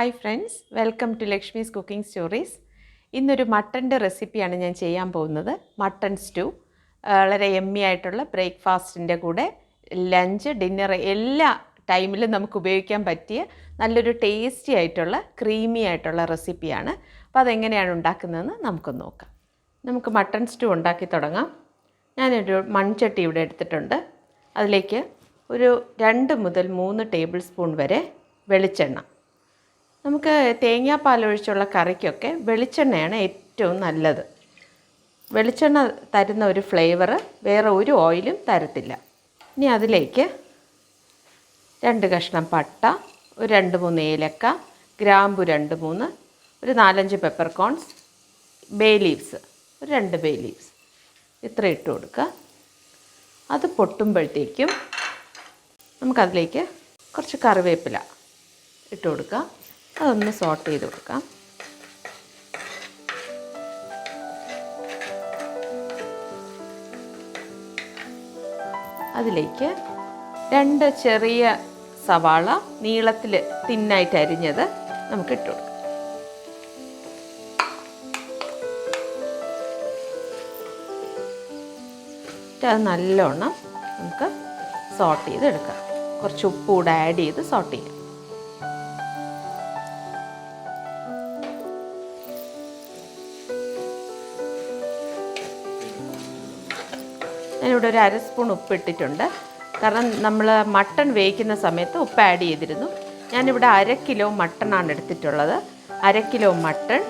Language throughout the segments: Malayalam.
Hi friends, welcome to Lakshmi's cooking stories. ഇന്നൊരു മട്ടൻ്റെ റെസിപ്പിയാണ് ഞാൻ ചെയ്യാൻ പോകുന്നത്. മട്ടൺ സ്റ്റൂ വളരെ എമ്മി ആയിട്ടുള്ള ബ്രേക്ക്ഫാസ്റ്റിൻ്റെ കൂടെ ലഞ്ച്, ഡിന്നർ എല്ലാ ടൈമിലും നമുക്ക് ഉപയോഗിക്കാൻ പറ്റിയ നല്ലൊരു ടേസ്റ്റി ആയിട്ടുള്ള ക്രീമി ആയിട്ടുള്ള റെസിപ്പിയാണ്. അപ്പോൾ അതെങ്ങനെയാണ് ഉണ്ടാക്കുന്നതെന്ന് നമുക്കൊന്ന് നോക്കാം. നമുക്ക് മട്ടൺ സ്റ്റൂ ഉണ്ടാക്കി തുടങ്ങാം. ഞാനൊരു മൺചട്ടി ഇവിടെ എടുത്തിട്ടുണ്ട്. അതിലേക്ക് ഒരു 2 മുതൽ 3 ടേബിൾ സ്പൂൺ വരെ വെളിച്ചെണ്ണ. നമുക്ക് തേങ്ങാപ്പാലൊഴിച്ചുള്ള കറിക്കൊക്കെ വെളിച്ചെണ്ണയാണ് ഏറ്റവും നല്ലത്. വെളിച്ചെണ്ണ തരുന്ന ഒരു ഫ്ലേവർ വേറെ ഒരു ഓയിലും തരത്തില്ല. ഇനി അതിലേക്ക് 2 കഷ്ണം പട്ട, ഒരു 2-3 ഏലക്ക, ഗ്രാമ്പു 2-3, ഒരു 4-5 പെപ്പർകോൺസ്, ബേ ലീവ്സ് ഒരു 2 ബേ ലീവ്സ് ഇത്ര ഇട്ട് കൊടുക്കുക. അത് പൊട്ടുമ്പോഴത്തേക്കും നമുക്കതിലേക്ക് കുറച്ച് കറിവേപ്പില ഇട്ട് കൊടുക്കുക. അതൊന്ന് സോട്ട് ചെയ്ത് കൊടുക്കാം. അതിലേക്ക് 2 ചെറിയ സവാള നീളത്തിൽ തിന്നായിട്ട് അരിഞ്ഞത് നമുക്ക് ഇട്ട് കൊടുക്കാം. അത് നല്ലോണം നമുക്ക് സോട്ട് ചെയ്തെടുക്കാം. കുറച്ച് ഉപ്പ് കൂടെ ആഡ് ചെയ്ത് സോട്ട് ചെയ്യാം. ഞാനിവിടെ ഒരു 1/2 സ്പൂൺ ഉപ്പ് ഇട്ടിട്ടുണ്ട്. കാരണം നമ്മൾ മട്ടൺ വേവിക്കുന്ന സമയത്ത് ഉപ്പ് ആഡ് ചെയ്തിരുന്നു. ഞാനിവിടെ 1/2 കിലോ മട്ടണാണ് എടുത്തിട്ടുള്ളത്. 1/2 കിലോ മട്ടൺ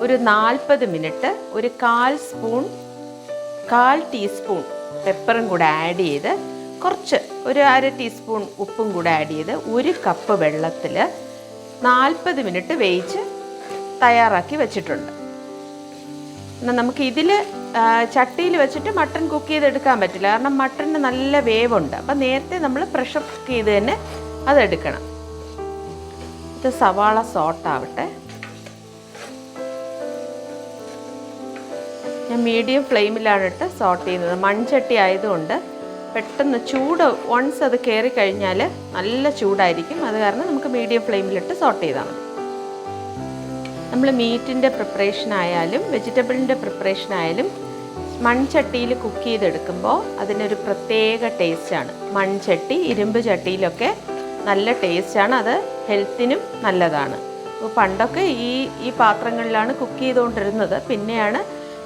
ഒരു 40 മിനിറ്റ് ഒരു 1/4 ടീസ്പൂൺ പെപ്പറും കൂടെ ആഡ് ചെയ്ത് കുറച്ച് ഒരു 1/2 ടീസ്പൂൺ ഉപ്പും കൂടെ ആഡ് ചെയ്ത് 1 കപ്പ് വെള്ളത്തിൽ 40 മിനിറ്റ് വേവിച്ച് തയ്യാറാക്കി വെച്ചിട്ടുണ്ട്. നമുക്ക് ഇതിൽ ചട്ടിയിൽ വെച്ചിട്ട് മട്ടൺ കുക്ക് ചെയ്തെടുക്കാൻ പറ്റില്ല. കാരണം മട്ടണിന് നല്ല വേവുണ്ട്. അപ്പം നേരത്തെ നമ്മൾ പ്രഷർ കുക്ക് ചെയ്ത് തന്നെ അതെടുക്കണം. ഇത് സവാള സോട്ടാവട്ടെ. ഞാൻ മീഡിയം ഫ്ലെയിമിലാണ് ഇട്ട് സോട്ട് ചെയ്യുന്നത്. മൺചട്ടി ആയതുകൊണ്ട് പെട്ടെന്ന് ചൂട് വൺസ് അത് കയറി കഴിഞ്ഞാൽ നല്ല ചൂടായിരിക്കും. അത് കാരണം നമുക്ക് മീഡിയം ഫ്ലെയിമിലിട്ട് സോട്ട് ചെയ്താൽ മതി. നമ്മൾ മീറ്റിൻ്റെ പ്രിപ്പറേഷൻ ആയാലും വെജിറ്റബിളിൻ്റെ പ്രിപ്പറേഷൻ ആയാലും മൺചട്ടിയിൽ കുക്ക് ചെയ്തെടുക്കുമ്പോൾ അതിനൊരു പ്രത്യേക ടേസ്റ്റാണ്. മൺചട്ടി, ഇരുമ്പ് ചട്ടിയിലൊക്കെ നല്ല ടേസ്റ്റാണ്. അത് ഹെൽത്തിനും നല്ലതാണ്. അപ്പോൾ പണ്ടൊക്കെ ഈ പാത്രങ്ങളിലാണ് കുക്ക് ചെയ്തുകൊണ്ടിരുന്നത്. പിന്നെയാണ്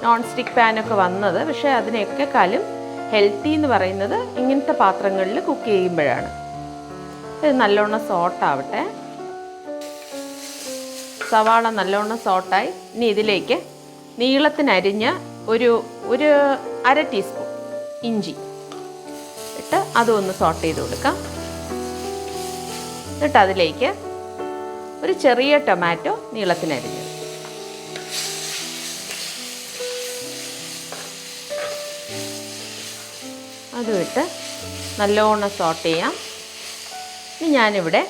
നോൺ സ്റ്റിക്ക് പാനൊക്കെ വന്നത്. പക്ഷേ അതിനൊക്കെ കാലം ഹെൽത്തി എന്ന് പറയുന്നത് ഇങ്ങനത്തെ പാത്രങ്ങളിൽ കുക്ക് ചെയ്യുമ്പോഴാണ്. ഇത് നല്ലോണം സോട്ടാവട്ടെ. സവാള നല്ലോണം സോട്ടായി. ഇനി ഇതിലേക്ക് നീളത്തിനരിഞ്ഞ ഒരു 1/2 ടീസ്പൂൺ ഇഞ്ചി ഇട്ട് അതും ഒന്ന് സോട്ട് ചെയ്ത് കൊടുക്കാം. എന്നിട്ട് അതിലേക്ക് ഒരു ചെറിയ ടൊമാറ്റോ നീളത്തിനരിഞ്ഞത്, അതും ഇട്ട് നല്ലോണം സോട്ട് ചെയ്യാം. ഇനി ഞാനിവിടെ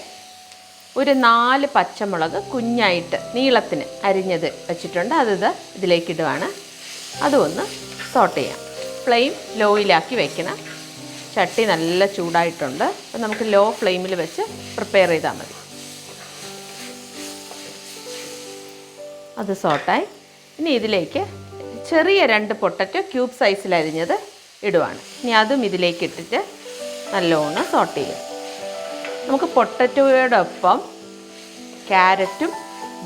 ഒരു 4 പച്ചമുളക് കുഞ്ഞായിട്ട് നീളത്തിന് അരിഞ്ഞത് വെച്ചിട്ടുണ്ട്. ഇതിലേക്ക് ഇടുവാണ്. അതും ഒന്ന് സോട്ട് ചെയ്യാം. ഫ്ലെയിം ലോയിലാക്കി വെക്കണം. ചട്ടി നല്ല ചൂടായിട്ടുണ്ട്. അപ്പം നമുക്ക് ലോ ഫ്ലെയിമിൽ വെച്ച് പ്രിപ്പയർ ചെയ്താൽ മതി. അത് സോട്ടായി. ഇനി ഇതിലേക്ക് ചെറിയ 2 പൊട്ടറ്റോ ക്യൂബ് സൈസിൽ അരിഞ്ഞത് ഇടുവാണ്. ഇനി അതും ഇതിലേക്ക് ഇട്ടിട്ട് നല്ലോണം സോട്ട് ചെയ്യാം. നമുക്ക് പൊട്ടറ്റോയോടൊപ്പം ക്യാരറ്റും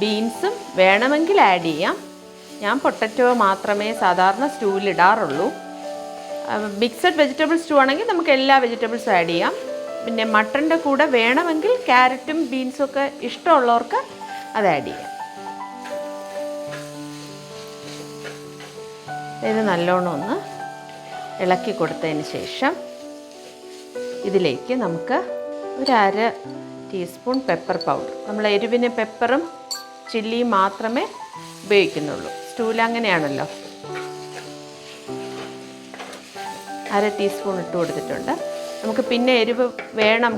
ബീൻസും വേണമെങ്കിൽ ആഡ് ചെയ്യാം. ഞാൻ പൊട്ടറ്റോ മാത്രമേ സാധാരണ സ്റ്റൂവിൽ ഇടാറുള്ളൂ. മിക്സഡ് വെജിറ്റബിൾ സ്റ്റൂ ആണെങ്കിൽ നമുക്ക് എല്ലാ വെജിറ്റബിൾസും ആഡ് ചെയ്യാം. പിന്നെ മട്ടൻ്റെ കൂടെ വേണമെങ്കിൽ ക്യാരറ്റും ബീൻസും ഒക്കെ ഇഷ്ടമുള്ളവർക്ക് അത് ആഡ് ചെയ്യാം. ഇത് നല്ലോണം ഒന്ന് ഇളക്കി കൊടുത്തതിന് ശേഷം ഇതിലേക്ക് നമുക്ക് ഒരു 1/2 ടീസ്പൂൺ പെപ്പർ പൗഡർ. നമ്മൾ എരിവിന് പെപ്പറും ചില്ലിയും മാത്രമേ ഉപയോഗിക്കുന്നുള്ളൂ. സ്റ്റൂവിൽ അങ്ങനെയാണല്ലോ. 1/2 ടീസ്പൂൺ ഇട്ട് കൊടുത്തിട്ടുണ്ട്. നമുക്ക് പിന്നെ എരിവ്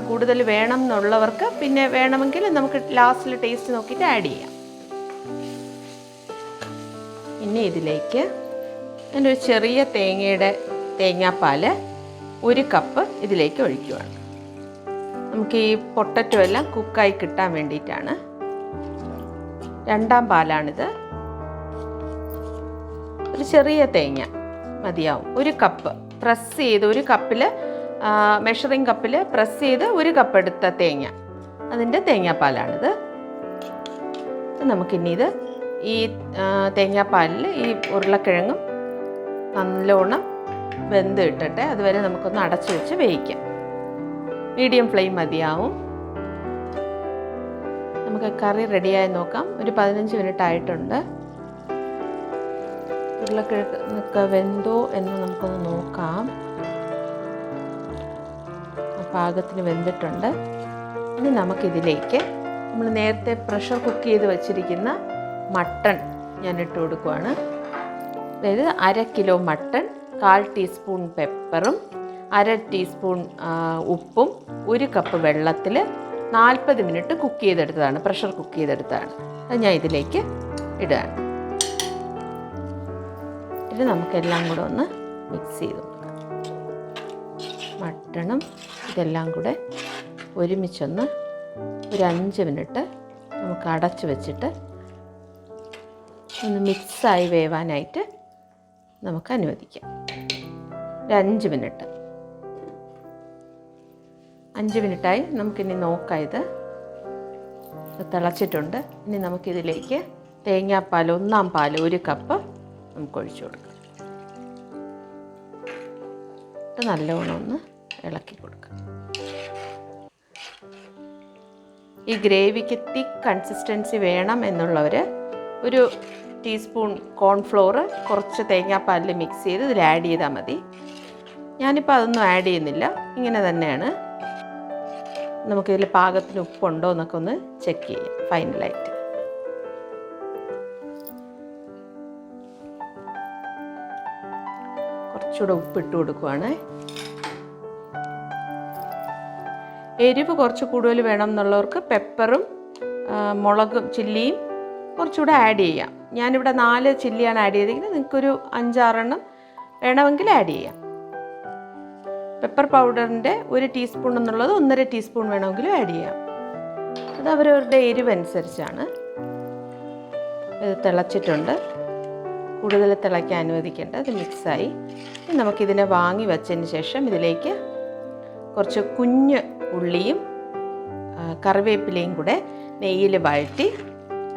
കൂടുതൽ വേണം എന്നുള്ളവർക്ക് പിന്നെ വേണമെങ്കിൽ നമുക്ക് ലാസ്റ്റിൽ ടേസ്റ്റ് നോക്കിയിട്ട് ആഡ് ചെയ്യാം. ഇനി ഇതിലേക്ക് എൻ്റെ ഒരു ചെറിയ തേങ്ങാപ്പാൽ 1 കപ്പ് ഇതിലേക്ക് ഒഴിക്കുകയാണ്. നമുക്ക് ഈ പൊട്ടറ്റോ എല്ലാം കുക്കായി കിട്ടാൻ വേണ്ടിയിട്ടാണ്. രണ്ടാം പാലാണിത്. ഒരു ചെറിയ തേങ്ങ മതിയാവും. 1 കപ്പ് പ്രസ് ചെയ്ത്, 1 കപ്പിൽ മെഷറിംഗ് കപ്പിൽ പ്രസ് ചെയ്ത് 1 കപ്പ് എടുത്ത തേങ്ങ, അതിൻ്റെ തേങ്ങാപ്പാലാണിത്. നമുക്കിനി ഈ തേങ്ങാപ്പാലിൽ ഈ ഉരുളക്കിഴങ്ങും നല്ലോണം വെന്ത് ഇട്ടിട്ട് അതുവരെ നമുക്കൊന്ന് അടച്ചു വെച്ച് വേവിക്കാം. മീഡിയം ഫ്ലെയിം മതിയാവും. നമുക്ക് കറി റെഡിയായി നോക്കാം. ഒരു 15 മിനിറ്റ് ആയിട്ടുണ്ട്. ഉരുളക്കിഴങ്ങൊക്കെ വെന്തോ എന്ന് നമുക്കൊന്ന് നോക്കാം. പാകത്തിന് വെന്തിട്ടുണ്ട്. ഇനി നമുക്കിതിലേക്ക് നമ്മൾ നേരത്തെ പ്രഷർ കുക്ക് ചെയ്ത് വെച്ചിരിക്കുന്ന മട്ടൺ ഞാൻ ഇട്ട് കൊടുക്കുകയാണ്. അതായത് 1/2 കിലോ മട്ടൺ, 1/4 ടീസ്പൂൺ പെപ്പറും 1/2 ടീസ്പൂൺ ഉപ്പും 1 കപ്പ് വെള്ളത്തിൽ 40 മിനിറ്റ് കുക്ക് ചെയ്തെടുത്തതാണ്, പ്രഷർ കുക്ക് ചെയ്തെടുത്തതാണ്. അത് ഞാൻ ഇതിലേക്ക് ഇടുകയാണ്. ഇത് നമുക്കെല്ലാം കൂടെ ഒന്ന് മിക്സ് ചെയ്ത് കൊടുക്കാം. മട്ടണും ഇതെല്ലാം കൂടെ ഒരുമിച്ചൊന്ന് ഒരു 5 മിനിറ്റ് നമുക്ക് അടച്ചു വെച്ചിട്ട് ഒന്ന് മിക്സായി വേവാനായിട്ട് നമുക്ക് അനുവദിക്കാം. ഒരു 5 മിനിറ്റ്. 5 മിനിറ്റായി. നമുക്കിനി നോക്കാം. ഇത് തിളച്ചിട്ടുണ്ട്. ഇനി നമുക്കിതിലേക്ക് തേങ്ങാപ്പാൽ, 1 പാൽ 1 കപ്പ് നമുക്ക് ഒഴിച്ചു കൊടുക്കാം. നല്ലോണം ഒന്ന് ഇളക്കി കൊടുക്കാം. ഈ ഗ്രേവിക്ക് തിക്ക് കൺസിസ്റ്റൻസി വേണം എന്നുള്ളവർ 1 ടീസ്പൂൺ കോൺഫ്ലോർ കുറച്ച് തേങ്ങാപ്പാലിൽ മിക്സ് ചെയ്ത് ഇതിൽ ആഡ് ചെയ്താൽ മതി. ഞാനിപ്പോൾ അതൊന്നും ആഡ് ചെയ്യുന്നില്ല, ഇങ്ങനെ തന്നെയാണ്. നമുക്കിതിൽ പാകത്തിന് ഉപ്പുണ്ടോ എന്നൊക്കെ ഒന്ന് ചെക്ക് ചെയ്യാം ഫൈനലായിട്ട്. കുറച്ചുകൂടെ ഉപ്പിട്ട് കൊടുക്കുവാണ്. എരിവ് കുറച്ച് കൂടുതൽ വേണം എന്നുള്ളവർക്ക് പെപ്പറും മുളകും ചില്ലിയും കുറച്ചുകൂടെ ആഡ് ചെയ്യാം. ഞാനിവിടെ 4 ചില്ലിയാണ് ആഡ് ചെയ്തിരിക്കുന്നത്. നിങ്ങൾക്കൊരു 5-6 എണ്ണം വേണമെങ്കിൽ ആഡ് ചെയ്യാം. പെപ്പർ പൗഡറിൻ്റെ 1 ടീസ്പൂൺ എന്നുള്ളത് 1.5 ടീസ്പൂൺ വേണമെങ്കിലും ആഡ് ചെയ്യാം. അത് അവരവരുടെ എരിവ് അനുസരിച്ചാണ്. ഇത് തിളച്ചിട്ടുണ്ട്. കൂടുതൽ തിളയ്ക്കാൻ അനുവദിക്കേണ്ട. ഇത് മിക്സായി. നമുക്കിതിനെ വാങ്ങി വച്ചതിന് ശേഷം ഇതിലേക്ക് കുറച്ച് കുഞ്ഞ് ഉള്ളിയും കറിവേപ്പിലയും കൂടെ നെയ്യിൽ വഴറ്റി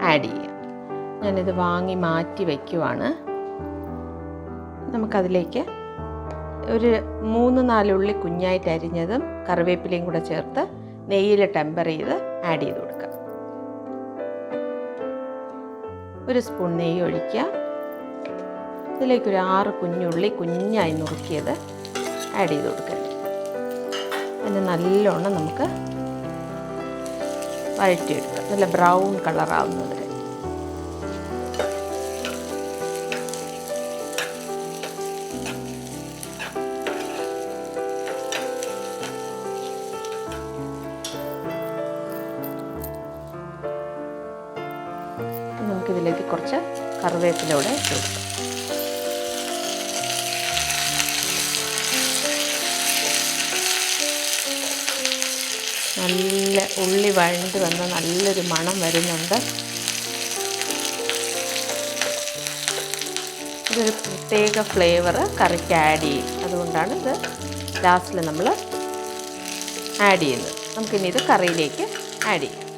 ആഡ് ചെയ്യാം. ഞാനിത് വാങ്ങി മാറ്റി വയ്ക്കുവാണ്. നമുക്കതിലേക്ക് ഒരു 3-4 ഉള്ളി കുഞ്ഞായിട്ട് അരിഞ്ഞതും കറിവേപ്പിലയും കൂടെ ചേർത്ത് നെയ്യിൽ ടെമ്പർ ചെയ്ത് ആഡ് ചെയ്ത് കൊടുക്കാം. 1 സ്പൂൺ നെയ്യ് ഒഴിക്കുക. ഇതിലേക്കൊരു 6 കുഞ്ഞുള്ളി കുഞ്ഞായി നുറുക്കിയത് ആഡ് ചെയ്ത് കൊടുക്കുക. അതിന് നല്ലോണം നമുക്ക് വഴറ്റിയെടുക്കാം, നല്ല ബ്രൗൺ കളറാവുന്നത് വരെ. നമുക്കിതിലേക്ക് കുറച്ച് കറിവേപ്പിലൂടെ ഇട്ട് കൊടുക്കാം. നല്ല ഉള്ളി വഴണ്ട് വന്ന് നല്ലൊരു മണം വരുന്നുണ്ട്. ഇതൊരു പ്രത്യേക ഫ്ലേവർ കറിക്ക് ആഡ് ചെയ്യും. അതുകൊണ്ടാണ് ഇത് ലാസ്റ്റിൽ നമ്മൾ ആഡ് ചെയ്യുന്നത്. നമുക്കിനി ഇത് കറിയിലേക്ക് ആഡ് ചെയ്യാം.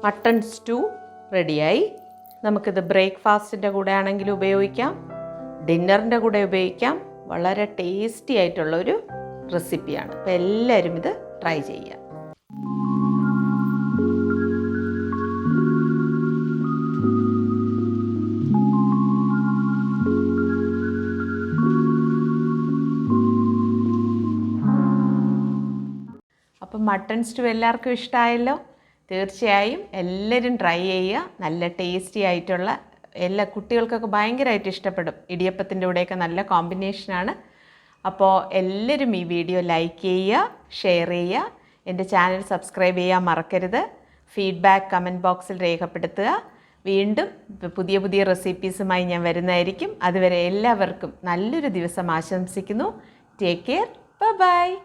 മട്ടൺ സ്റ്റൂ റെഡിയായി. നമുക്കിത് ബ്രേക്ക്ഫാസ്റ്റിൻ്റെ കൂടെ ആണെങ്കിലും ഉപയോഗിക്കാം, ഡിന്നറിൻ്റെ കൂടെ ഉപയോഗിക്കാം. വളരെ ടേസ്റ്റി ആയിട്ടുള്ളൊരു റെസിപ്പിയാണ്. അപ്പോൾ എല്ലാവരും ഇത് ട്രൈ ചെയ്യുക. അപ്പം മട്ടൺ സ്റ്റൂ എല്ലാവർക്കും ഇഷ്ടമായല്ലോ. തീർച്ചയായും എല്ലാവരും ട്രൈ ചെയ്യുക. നല്ല ടേസ്റ്റി ആയിട്ടുള്ള, എല്ലാ കുട്ടികൾക്കൊക്കെ ഭയങ്കരമായിട്ട് ഇഷ്ടപ്പെടും. ഇടിയപ്പത്തിൻ്റെ കൂടെയൊക്കെ നല്ല കോമ്പിനേഷനാണ്. അപ്പോൾ എല്ലാവരും ഈ വീഡിയോ ലൈക്ക് ചെയ്യുക, ഷെയർ ചെയ്യുക. എൻ്റെ ചാനൽ സബ്സ്ക്രൈബ് ചെയ്യാൻ മറക്കരുത്. ഫീഡ്ബാക്ക് കമൻറ്റ് ബോക്സിൽ രേഖപ്പെടുത്തുക. വീണ്ടും പുതിയ പുതിയ റെസിപ്പീസുമായി ഞാൻ വരുന്നതായിരിക്കും. അതുവരെ എല്ലാവർക്കും നല്ലൊരു ദിവസം ആശംസിക്കുന്നു. Take care. ബൈ.